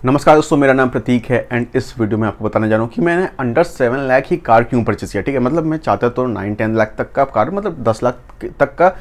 नमस्कार दोस्तों, मेरा नाम प्रतीक है एंड इस वीडियो में आपको बताने जा रहा हूँ कि मैंने अंडर 7 लाख ही कार क्यों परचेस किया। ठीक है, मतलब मैं चाहता तो 9-10 लाख तक का कार, मतलब 10 लाख तक का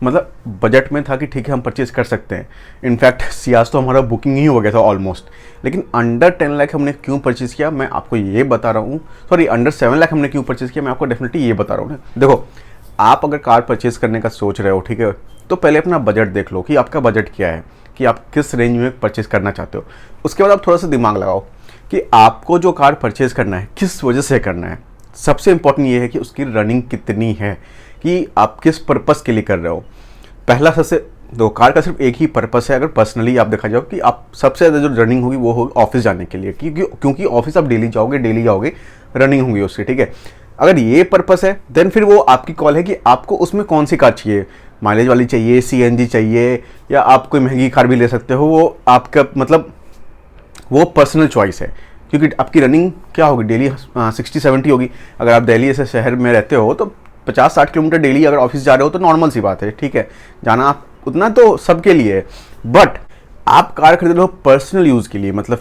मतलब बजट में था कि ठीक है हम परचेस कर सकते हैं। इनफैक्ट सियाज तो हमारा बुकिंग ही हो गया था ऑलमोस्ट। लेकिन अंडर 10 लाख हमने क्यों परचेस किया मैं आपको ये बता रहा हूँ। सॉरी, अंडर 7 लाख हमने क्यों परचेस किया मैं आपको डेफिनेटली ये बता रहा हूँ। देखो, आप अगर कार परचेस करने का सोच रहे हो, ठीक है, तो पहले अपना बजट देख लो कि आपका बजट क्या है, कि आप किस रेंज में परचेस करना चाहते हो। उसके बाद आप थोड़ा सा दिमाग लगाओ कि आपको जो कार परचेस करना है किस वजह से करना है। सबसे इंपॉर्टेंट ये है कि उसकी रनिंग कितनी है, कि आप किस पर्पस के लिए कर रहे हो। पहला सबसे दो, कार का सिर्फ एक ही पर्पस है अगर पर्सनली आप देखा जाओ, कि आप सबसे ज़्यादा जो रनिंग होगी वो होगी ऑफिस जाने के लिए, क्योंकि ऑफिस आप डेली जाओगे, रनिंग होगी उसकी। ठीक है, अगर ये पर्पस है देन फिर वो आपकी कॉल है कि आपको उसमें कौन सी कार चाहिए, माइलेज वाली चाहिए, सीएनजी चाहिए, या आप कोई महंगी कार भी ले सकते हो। वो आपका मतलब वो पर्सनल चॉइस है, क्योंकि आपकी रनिंग क्या होगी, डेली 60-70 होगी। अगर आप दिल्ली जैसे शहर में रहते हो तो 50-60 किलोमीटर डेली अगर ऑफिस जा रहे हो तो नॉर्मल सी बात है। ठीक है, जाना आप उतना तो सबके लिए है। बट आप कार खरीद रहे हो पर्सनल यूज़ के लिए, मतलब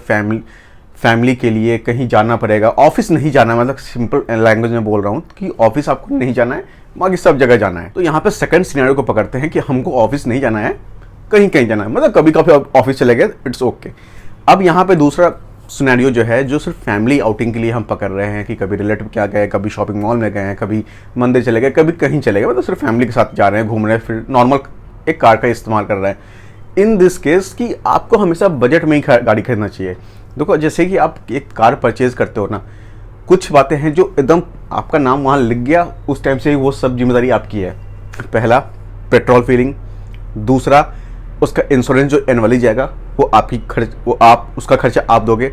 फैमिली के लिए कहीं जाना पड़ेगा, ऑफिस नहीं जाना है, मतलब सिंपल लैंग्वेज में बोल रहा हूँ कि ऑफिस आपको नहीं जाना है, बाकी सब जगह जाना है। तो यहाँ पे सेकंड सिनेरियो को पकड़ते हैं कि हमको ऑफिस नहीं जाना है, कहीं कहीं जाना है, मतलब कभी कभी ऑफिस चले गए, इट्स ओके। अब यहाँ पे दूसरा सिनेरियो जो है, जो सिर्फ फैमिली आउटिंग के लिए हम पकड़ रहे हैं, कि कभी रिलेटिव क्या गए, कभी शॉपिंग मॉल में गए, कभी मंदिर चले गए, कभी कहीं चले गए, मतलब सिर्फ फैमिली के साथ जा रहे हैं, घूम रहे हैं, फिर नॉर्मल एक कार का इस्तेमाल कर रहे हैं। इन दिस केस कि आपको हमेशा बजट में ही गाड़ी खरीदना चाहिए। देखो, जैसे कि आप एक कार परचेज करते हो ना, कुछ बातें हैं जो एकदम आपका नाम वहाँ लिख गया उस टाइम से ही वो सब जिम्मेदारी आपकी है। पहला, पेट्रोल फिलिंग। दूसरा, उसका इंश्योरेंस जो एनुअली जाएगा वो आपकी खर्च, वो आप उसका खर्चा आप दोगे।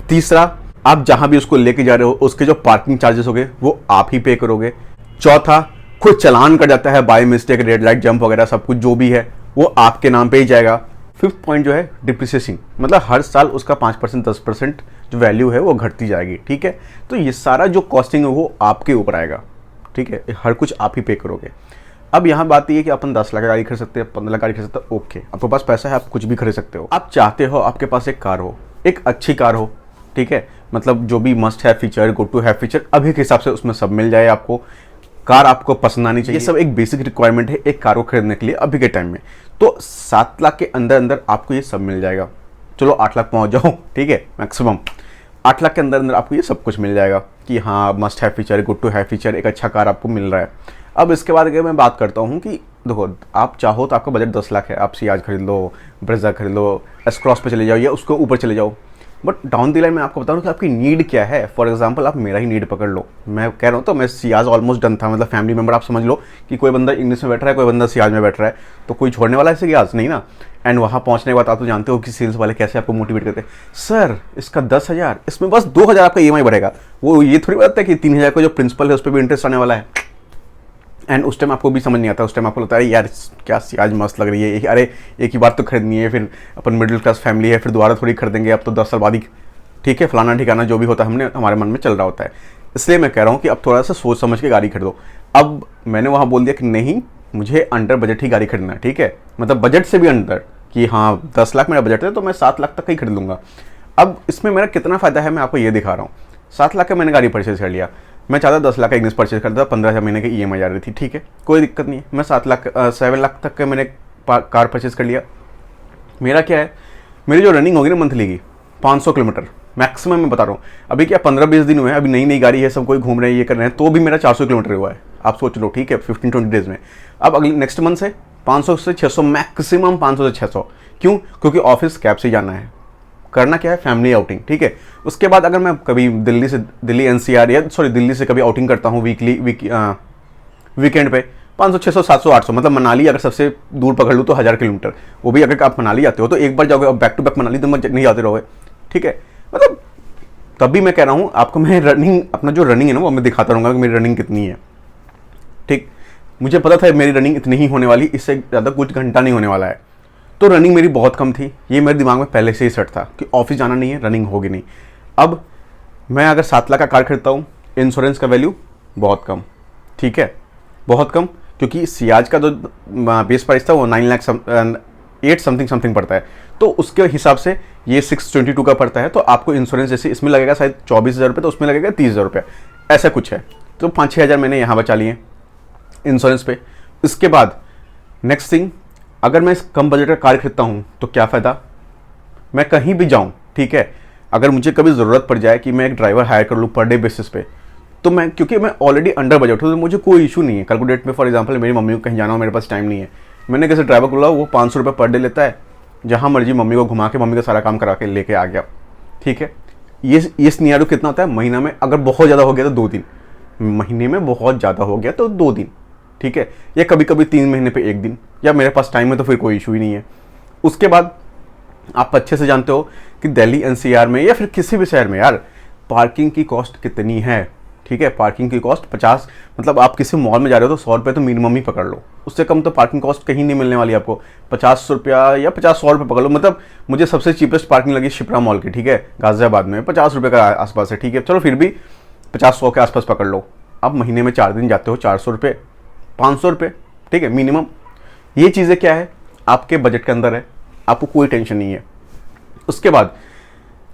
तीसरा, आप जहाँ भी उसको लेके जा रहे हो उसके जो पार्किंग चार्जेस होंगे वो आप ही पे करोगे। चौथा, कोई चालान कर जाता है by mistake, red light jump वगैरह सब कुछ जो भी है वो आपके नाम पे ही जाएगा। फिफ्थ पॉइंट जो है डिप्रिसिएशन, मतलब हर साल उसका 5% 10% जो वैल्यू है वो घटती जाएगी। ठीक है, तो ये सारा जो कॉस्टिंग है वो आपके ऊपर आएगा। ठीक है, हर कुछ आप ही पे करोगे। अब यहाँ बात ये है कि अपन 10 लाख गाड़ी खरीद सकते हैं, 15 लाख गाड़ी खरीद सकते हैं, ओके, आपके पास पैसा है, आप कुछ भी खरीद सकते हो। आप चाहते हो आपके पास एक कार हो, एक अच्छी कार हो, ठीक है, मतलब जो भी मस्ट है फीचर, गो टू है फीचर, अभी के हिसाब से उसमें सब मिल जाए आपको। कार आपको पसंद आनी चाहिए, ये सब एक बेसिक रिक्वायरमेंट है एक कार को खरीदने के लिए अभी के टाइम में। तो 7 लाख के अंदर अंदर आपको ये सब मिल जाएगा। चलो 8 लाख पहुंच जाओ, ठीक है, मैक्सिमम 8 लाख के अंदर अंदर आपको ये सब कुछ मिल जाएगा कि हाँ मस्ट है फीचर, गुड टू है फीचर, एक अच्छा कार आपको मिल रहा है। अब इसके बाद अगर मैं बात करता हूँ कि देखो, आप चाहो तो आपका बजट 10 लाख है, आप सियाज खरीद लो, ब्रेजा खरीद लो, एस क्रॉस पे चले जाओ या उसको ऊपर चले जाओ। बट डाउन द लाइन मैं आपको बता रहा हूँ कि आपकी नीड क्या है। फॉर एग्जांपल, आप मेरा ही नीड पकड़ लो, मैं कह रहा हूँ तो मैं सियाज ऑलमोस्ट डन था, मतलब फैमिली मेंबर आप समझ लो कि कोई बंदा इंग्लिश में बैठ रहा है, कोई बंदा सियाज में बैठ रहा है, तो कोई छोड़ने वाला है सियाज नहीं ना। एंड वहाँ पहुँचने के बाद आप तो जानते हो कि सेल्स वाले कैसे आपको मोटिवेट करते हैं, सर इसका 10,000, इसमें बस 2,000 आपका EMI बढ़ेगा। वो ये थोड़ी बात है कि 3,000 का जो प्रिंसिपल है उस पर भी इंटरेस्ट आने वाला है। एंड उस टाइम आपको भी समझ नहीं आता, उस टाइम आपको लगता है यार क्या सियाज मस्त लग रही है, अरे एक ही बार तो खरीदनी है, फिर अपन मिडिल क्लास फैमिली है, फिर दोबारा थोड़ी खरीदेंगे, अब तो 10 साल बाद ही, ठीक है, फलाना ठिकाना जो भी होता है हमने हमारे मन में चल रहा होता है। इसलिए मैं कह रहा हूँ कि अब थोड़ा सा सोच समझ के गाड़ी खरीदो। अब मैंने वहाँ बोल दिया कि नहीं, मुझे अंडर बजट ही गाड़ी खरीदना है, ठीक है, मतलब बजट से भी अंडर, कि हाँ 10 लाख मेरा बजट है तो मैं 7 लाख तक का ही खरीद लूँगा। अब इसमें मेरा कितना फ़ायदा है मैं आपको ये दिखा रहा हूँ। 7 लाख का मैंने गाड़ी परचेज कर लिया, मैं चाहता 10 लाख का इग्निस परचेज करता, 15,000 महीने की EMI आ रही थी, ठीक है, कोई दिक्कत नहीं है। मैं 7 लाख तक का मैंने कार परचेज कर लिया। मेरा क्या है, मेरी जो रनिंग होगी ना मंथली की 500 किलोमीटर मैक्सिमम मैं बता रहा हूँ। अभी क्या 15-20 दिन हुए हैं, अभी नई नई गाड़ी है, सब कोई घूम रहे हैं, ये कर रहे हैं, तो भी मेरा 400 किलोमीटर हुआ है। आप सोच लो, ठीक है, 15-20 डेज में। अब अगले नेक्स्ट मंथ से 500 से 600, मैक्सिमम 500 से 600। क्यों? क्योंकि ऑफिस कैब से जाना है, करना क्या है, फैमिली आउटिंग, ठीक है। उसके बाद अगर मैं कभी दिल्ली NCR या सॉरी दिल्ली से कभी आउटिंग करता हूँ वीकेंड पे, 500 600 700 800, मतलब मनाली अगर सबसे दूर पकड़ लूँ तो 1000 किलोमीटर। वो भी अगर आप मनाली जाते हो तो एक बार जाओगे, और बैक टू बैक मनाली तो नहीं जाते रहोगे, ठीक है। मतलब तब भी मैं कह रहा हूँ आपको, मैं रनिंग, अपना जो रनिंग है ना वो मैं दिखाता रहूँगा कि मेरी रनिंग कितनी है, ठीक। मुझे पता था मेरी रनिंग इतनी ही होने वाली, इससे ज़्यादा कुछ घंटा नहीं होने वाला है। तो रनिंग मेरी बहुत कम थी, ये मेरे दिमाग में पहले से ही सेट था कि ऑफिस जाना नहीं है, रनिंग होगी नहीं। अब मैं अगर 7 लाख का कार खरीदता हूँ, इंश्योरेंस का वैल्यू बहुत कम, ठीक है, बहुत कम, क्योंकि सियाज का जो बेस प्राइस था वो 9 लाख 8 समथिंग समथिंग पड़ता है। तो उसके हिसाब से ये 622 का पड़ता है। तो आपको इंश्योरेंस जैसे इसमें लगेगा शायद 24,000 रुपये, तो उसमें लगेगा 30,000 रुपये, ऐसा कुछ है। तो 5-6 हज़ार मैंने यहाँ बचा लिए इंश्योरेंस पे। इसके बाद नेक्स्ट थिंग, अगर मैं इस कम बजट का कार खरीदता हूँ तो क्या फ़ायदा, मैं कहीं भी जाऊँ, ठीक है, अगर मुझे कभी ज़रूरत पड़ जाए कि मैं एक ड्राइवर हायर कर लूँ पर डे बेसिस पे, तो मैं, क्योंकि मैं ऑलरेडी अंडर बजट हूँ, तो मुझे कोई इशू नहीं है। कल को डेट में फॉर एग्जांपल मेरी मम्मी को कहीं जाना हो, मेरे पास टाइम नहीं है, मैंने कैसे ड्राइवर को बोला, वो 500 रुपये पर डे लेता है, जहाँ मर्जी मम्मी को घुमा के मम्मी का सारा काम करा के लेके आ गया, ठीक है। ये सिनेरियो कितना होता है महीना में, अगर बहुत ज़्यादा हो गया तो 2 दिन, महीने में बहुत ज़्यादा हो गया तो 2 दिन, ठीक है, या कभी कभी 3 महीने पे 1 दिन, या मेरे पास टाइम है तो फिर कोई इशू ही नहीं है। उसके बाद आप अच्छे से जानते हो कि दिल्ली एनसीआर में या फिर किसी भी शहर में यार पार्किंग की कॉस्ट कितनी है, ठीक है। पार्किंग की कॉस्ट 50, मतलब आप किसी मॉल में जा रहे हो तो 100 रुपये तो मिनिमम ही पकड़ लो, उससे कम तो पार्किंग कॉस्ट कहीं नहीं मिलने वाली आपको। 50 रुपया या 50-100 रुपये पकड़ लो। मतलब मुझे सबसे चीपेस्ट पार्किंग लगी शिप्रा मॉल की, ठीक है, गाजियाबाद में 50 रुपये का आसपास है, ठीक है, चलो फिर भी 50-100 के आसपास पकड़ लो। अब महीने में 4 दिन जाते हो, 400 रुपये, 500 रुपये, ठीक है, मिनिमम। ये चीज़ें क्या है, आपके बजट के अंदर है, आपको कोई टेंशन नहीं है। उसके बाद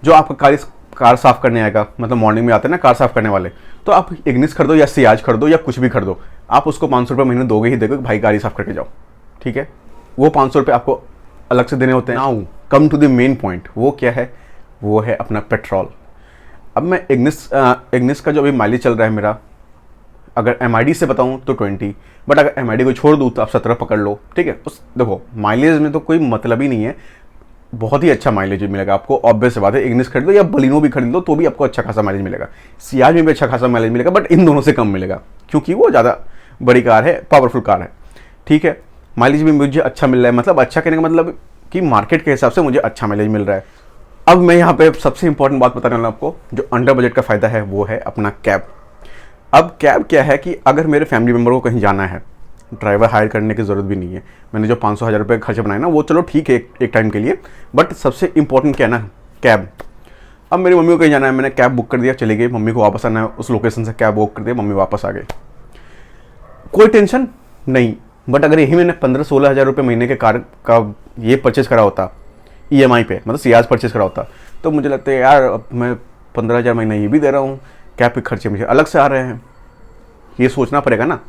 जो आपका कार साफ़ करने आएगा, मतलब मॉर्निंग में आते हैं ना कार साफ़ करने वाले, तो आप इग्निस खरीदो या सियाज खरीदो या कुछ भी खरीदो, आप उसको 500 रुपये महीने दोगे ही दोगे, भाई गाड़ी साफ़ करके जाओ, ठीक है। वो 500 रुपये आपको अलग से देने होते हैं। Now come to the main point, वो क्या है, वो है अपना पेट्रोल। अब मैं इग्निस का जो अभी माइलेज चल रहा है मेरा, अगर MID से बताऊँ तो 20, बट अगर MID को छोड़ दूँ तो आप 17 पकड़ लो, ठीक है। उस देखो माइलेज में तो कोई मतलब ही नहीं है, बहुत ही अच्छा माइलेज मिलेगा आपको, ऑब्वियस से बात है। इग्निस खरीद लो या बलिनो भी खरीद लो तो भी आपको अच्छा खासा माइलेज मिलेगा, सियाज में भी अच्छा खासा माइलेज मिलेगा, बट इन दोनों से कम मिलेगा क्योंकि वो ज़्यादा बड़ी कार है, पावरफुल कार है, ठीक है। माइलेज भी मुझे अच्छा मिल रहा है, मतलब अच्छा कहने का मतलब कि मार्केट के हिसाब से मुझे अच्छा माइलेज मिल रहा है। अब मैं यहाँ पे सबसे इंपॉर्टेंट बात बताने वाला आपको, जो अंडर बजट का फ़ायदा है वो है अपना कैब। अब कैब क्या है कि अगर मेरे फैमिली मेम्बर को कहीं जाना है, ड्राइवर हायर करने की ज़रूरत भी नहीं है। मैंने जो 500-1000 रुपये खर्च बनाए ना, वो चलो ठीक है एक टाइम के लिए, बट सबसे इंपॉर्टेंट क्या है ना, कैब। अब मेरी मम्मी को कहीं जाना है, मैंने कैब बुक कर दिया, चली गई, मम्मी को वापस आना है, उस लोकेशन से कैब बुक कर दिया, मम्मी वापस आ गए, कोई टेंशन नहीं। बट अगर यही मैंने 15-16 हज़ार रुपये महीने के कार का ये परचेज़ करा होता EMI पे, मतलब सियाज परचेज़ करा होता, तो मुझे लगता है यार अब मैं 15,000 महीना ये भी दे रहा हूँ, कैब के खर्चे मुझे अलग से आ रहे हैं, ये सोचना पड़ेगा ना।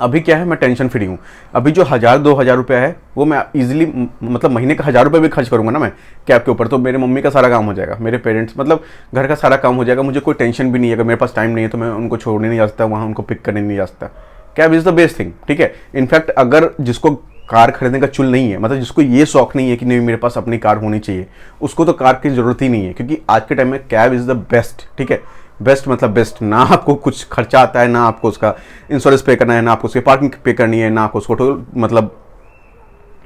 अभी क्या है, मैं टेंशन फ्री हूँ। अभी जो 1,000-2,000 रुपये है वो मैं इजीली, मतलब महीने का 1,000 रुपये भी खर्च करूँगा ना मैं कैब के ऊपर, तो मेरे मम्मी का सारा काम हो जाएगा, मेरे पेरेंट्स, मतलब घर का सारा काम हो जाएगा, मुझे कोई टेंशन भी नहीं है। अगर मेरे पास टाइम नहीं है तो मैं उनको छोड़ने नहीं जा सकता, वहाँ उनको पिक करने नहीं जा सकता। Cab is the best thing, ठीक है। इनफैक्ट अगर जिसको कार खरीदने का चुल नहीं है, मतलब जिसको ये शौक नहीं है कि नहीं मेरे पास अपनी कार होनी चाहिए, उसको तो कार की ज़रूरत ही नहीं है, क्योंकि आज के टाइम में कैब इज़ द बेस्ट, ठीक है। बेस्ट मतलब बेस्ट, ना आपको कुछ खर्चा आता है, ना आपको उसका इंश्योरेंस पे करना है, ना आपको उसकी पार्किंग पे करनी है, ना आपको उसको मतलब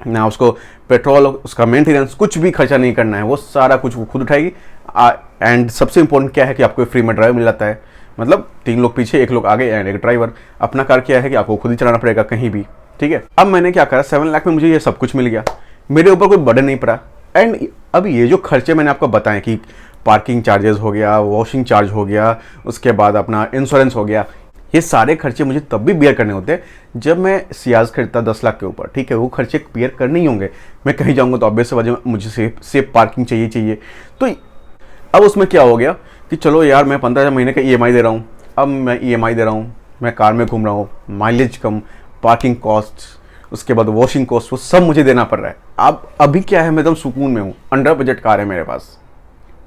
ना उसको पेट्रोल, उसका मेंटेनेंस, कुछ भी खर्चा नहीं करना है, वो सारा कुछ वो खुद उठाएगी। एंड सबसे इंपॉर्टेंट क्या है कि आपको फ्री में ड्राइवर मिल जाता है, मतलब 3 लोग पीछे 1 लोग आगे एंड एक ड्राइवर। अपना कार क्या है कि आपको खुद ही चलाना पड़ेगा कहीं भी, ठीक है। अब मैंने क्या करा, 7 लाख में मुझे ये सब कुछ मिल गया, मेरे ऊपर कोई बर्डन नहीं पड़ा। एंड अब ये जो खर्चे मैंने आपको बताएं कि पार्किंग चार्जेस हो गया, वॉशिंग चार्ज हो गया, उसके बाद अपना इंश्योरेंस हो गया, ये सारे खर्चे मुझे तब भी बियर करने होते हैं जब मैं सियाज खरीदता 10 लाख के ऊपर, ठीक है। वो खर्चे बियर करने ही होंगे, मैं कहीं जाऊंगा तो ऑब्वियस वजह मुझे सेफ पार्किंग चाहिए। तो अब उसमें क्या हो गया कि चलो यार मैं 15,000 महीने का EMI दे रहा हूँ, अब मैं EMI दे रहा हूँ, मैं कार में घूम रहा हूँ, माइलेज कम, पार्किंग कॉस्ट, उसके बाद वॉशिंग कॉस्ट, वो सब मुझे देना पड़ रहा है। अब अभी क्या है, मैं एकदम सुकून में हूँ, अंडर बजट कार है मेरे पास,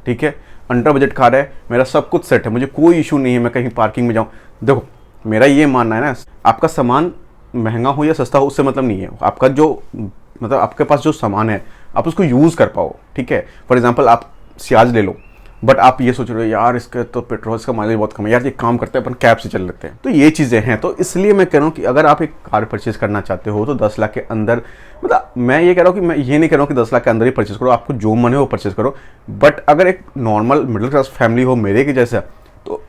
ठीक है, अंडर बजट कार है, मेरा सब कुछ सेट है, मुझे कोई इशू नहीं है मैं कहीं पार्किंग में जाऊँ। देखो मेरा ये मानना है ना, आपका सामान महंगा हो या सस्ता हो उससे मतलब नहीं है, आपका जो मतलब आपके पास जो सामान है आप उसको यूज़ कर पाओ, ठीक है। फॉर एग्जांपल आप सियाज ले लो, बट आप ये सोच रहे हो यार इसके तो पेट्रोल का माइलेज बहुत कम है, यार ये काम करते हैं अपन कैब से चल लेते हैं। तो ये चीज़ें हैं, तो इसलिए मैं कह रहा हूँ कि अगर आप एक कार परचेज़ करना चाहते हो तो 10 लाख के अंदर, मतलब मैं ये कह रहा हूँ कि मैं ये नहीं कह रहा हूँ कि 10 लाख के अंदर ही परचेज़ करो, आपको जो मन है वो परचेज़ करो। बट अगर एक नॉर्मल मिडिल क्लास फैमिली हो मेरे के जैसा, तो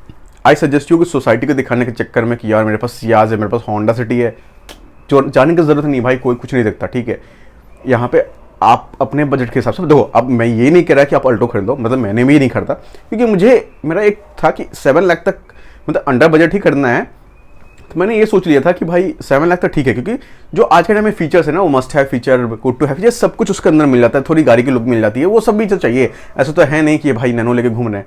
आई सजेस्ट यू कि सोसाइटी को दिखाने के चक्कर में कि यार मेरे पास सियाज है, मेरे पास होंडा सिटी है, जो जाने की ज़रूरत नहीं भाई, कोई कुछ नहीं देखता, ठीक है। यहाँ पे आप अपने बजट के हिसाब से देखो। अब मैं ये नहीं कह रहा कि आप अल्टो खरीद लो, मतलब मैंने भी नहीं खरीदा, क्योंकि मुझे मेरा एक था कि 7 लाख तक मतलब अंडर बजट ही खरीदना है, तो मैंने ये सोच लिया था कि भाई 7 लाख तक ठीक है, क्योंकि जो आज के टाइम में फीचर्स है ना, वो मस्ट है फीचर, गुड टू है फीचर, सब कुछ उसके अंदर मिल जाता है, थोड़ी गाड़ी की लुक मिल जाती है, वो सब भी तो चाहिए। ऐसा तो है नहीं कि भाई नैनो लेके घूम रहे हैं,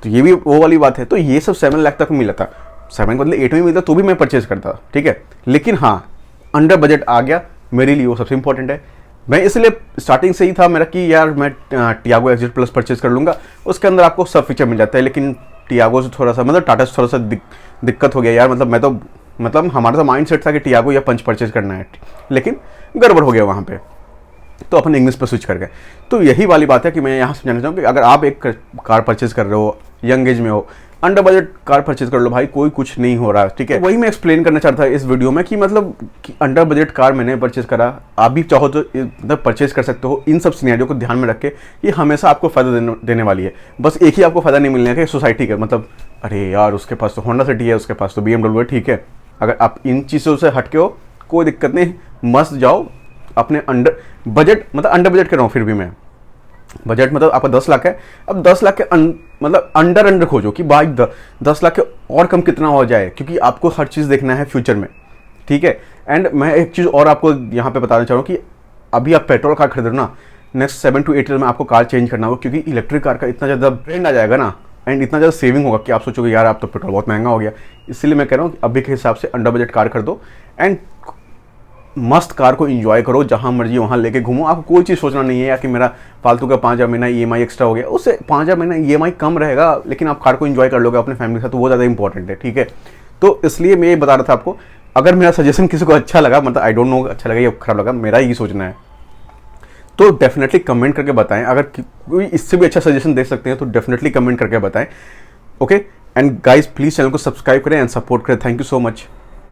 तो ये भी वो वाली बात है। तो ये सब 7 लाख तक मिला था, 7 के बदले 8 में मिलता तो भी मैं परचेज करता, ठीक है। लेकिन हाँ, अंडर बजट आ गया मेरे लिए, वो सबसे इंपॉर्टेंट है। मैं इसलिए स्टार्टिंग से ही था मेरा कि यार मैं टियागो एक्सजेट प्लस परचेज कर लूँगा, उसके अंदर आपको सब फीचर मिल जाता है। लेकिन टियागो से थोड़ा सा, मतलब टाटा से थोड़ा सा दिक्कत हो गया यार, मतलब हमारा तो माइंड सेट था कि टियागो या पंच परचेज करना है, लेकिन गड़बड़ हो गया वहाँ पे, तो अपन इंग्लिश पर स्विच कर गए। तो यही वाली बात है कि मैं यहाँ समझाना चाहूँ कि अगर आप एक कार परचेज कर रहे हो, यंग एज में हो, अंडर बजट कार परचेज कर लो भाई, कोई कुछ नहीं हो रहा है, ठीक है। वही मैं एक्सप्लेन करना चाहता था इस वीडियो में कि मतलब कि अंडर बजट कार मैंने परचेज करा, आप भी चाहो तो मतलब परचेज कर सकते हो। इन सब सिनेरियो को ध्यान में रख के ये हमेशा आपको फायदा देने वाली है। बस एक ही आपको फायदा नहीं मिलने का सोसाइटी का, मतलब अरे यार उसके पास तो होंडा सिटी है, उसके पास तो BMW है, ठीक है। अगर आप इन चीज़ों से हट के हो कोई दिक्कत नहीं, मस्त जाओ अपने अंडर बजट, मतलब अंडर बजट कर रहा हूँ फिर भी मैं, बजट मतलब आपका 10 लाख है, अब 10 लाख के मतलब अंडर खोजो कि भाई 10 लाख के और कम कितना हो जाए, क्योंकि आपको हर चीज़ देखना है फ्यूचर में, ठीक है। एंड मैं एक चीज़ और आपको यहाँ पे बताना चाह रहा हूँ कि अभी आप पेट्रोल कार खरीदो ना, नेक्स्ट 7 to 8 ईयर में आपको कार चेंज करना होगा, क्योंकि इलेक्ट्रिक कार का इतना ज़्यादा ट्रेंड आ जाएगा ना, एंड इतना ज़्यादा सेविंग होगा कि आप सोचोगे यार आप तो पेट्रोल बहुत महंगा हो गया। इसलिए मैं कह रहा हूँ कि अभी के हिसाब से अंडर बजट कार कर दो, एंड मस्त कार को एंजॉय करो, जहां मर्जी वहां लेके घूमो। आपको कोई चीज़ सोचना नहीं है यार कि मेरा फालतू का 5,000 महीना EMI एक्स्ट्रा हो गया, उससे 5,000 महीना EMI कम रहेगा, लेकिन आप कार को एंजॉय कर लोगे अपने फैमिली के साथ, तो वो ज़्यादा इंपॉर्टेंट है, ठीक है। तो इसलिए मैं ये बता रहा था आपको, अगर मेरा सजेशन किसी को अच्छा लगा, मतलब आई डोंट नो अच्छा लगा या खराब लगा, मेरा ये सोचना है, तो डेफिनेटली कमेंट करके बताएं। अगर कोई इससे भी अच्छा सजेशन दे सकते हैं तो डेफिनेटली कमेंट करके बताएं, okay. And guys please channel को सब्सक्राइब करें एंड सपोर्ट करें। Thank you so much.